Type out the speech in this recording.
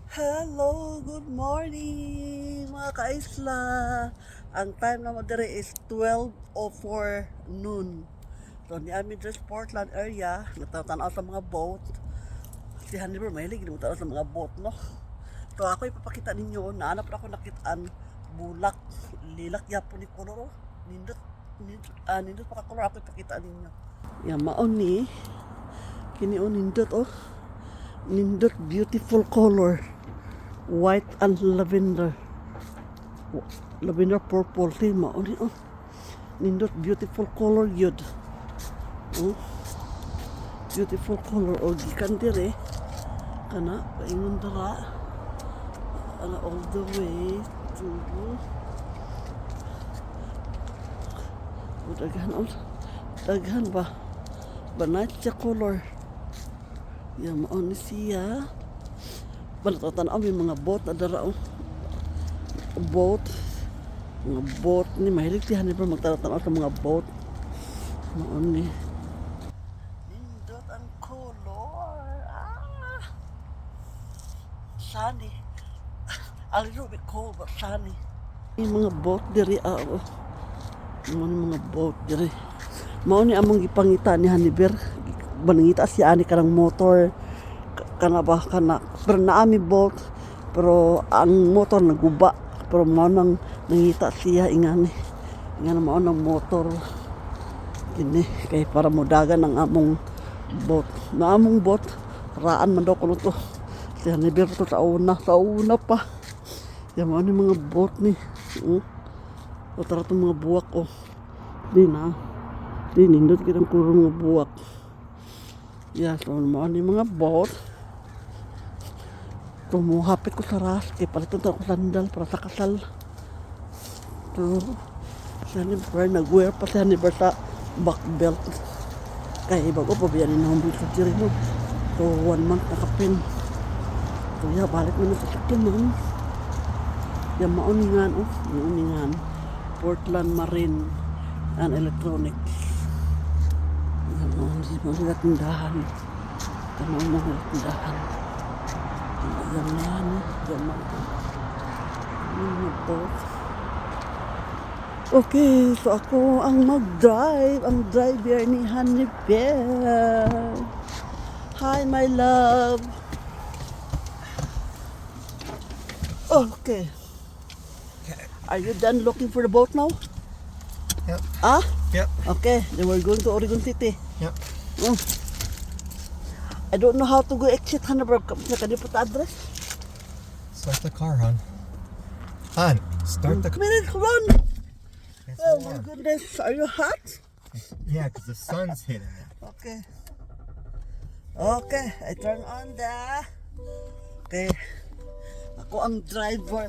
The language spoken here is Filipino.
Hello, good morning mga kaisla. Ang time naman dire is 12:04 noon. So ni amin sa Portland area, natataw sa mga boat. Si Hannibal mahilig din sa mga boat, no? So ako ipapakita ninyo, naanap na ako nakitaan bulak, lilak yapon ni kolor. Nindot pa ka kolor ako ipakita ninyo. Yan maon ni kini nindot nindot beautiful color. White and lavender purple din mao ni nindot beautiful color yun beautiful color gikan dire kana paingon dara ana all the way to daghan ba banat siya color yan mao ni siya. Balatotan may mga boat na dara mga boat ni mahilig si Hannibal magtanaw sa mga boat noon ni nindot ang color sunny a little bit cold but sunny yung mga boat diri mga boat diri mao ni among gipangita ni Hannibal banangita siya ani kanang motor kana pero naami boat pero ang motor naguba pero mao nang nangita siya ingani mao nang motor kini kay para modagan ang among boat raan man daw kuno to siya ni Berto sa una pa yan mao ni mga boat ni o tara itong mga buwak di nindot kitang kurong mga buwak so mao ni mga boat. Tumuhapit ko sa ras, kaya palitan ako sandal para sa kasal. So, si Hannibal, nag-wear pa si Hannibal sa back belt. Kaya bago pa biyanin na humbil sa diri mo. So, 1 month nakapin. So, balik mo na sa sakyan mo. Yan, mauningan. Portland Marine and Electronics. Yan, mga tindahan. Mga tindahan. Okay, so ako ang mag-drive. Ang driver ni Hannibal. Hi, my love. Okay. Are you done looking for the boat now? Yep. Yep. Okay, then we're going to Oregon City. Yep. I don't know how to go exit Hannibal. Can you put the address? Start the car, hon. Start the car. Run! Oh my goodness, are you hot? Yeah, because the sun's hitting it. Okay, I turn on the... Okay, ako ang driver.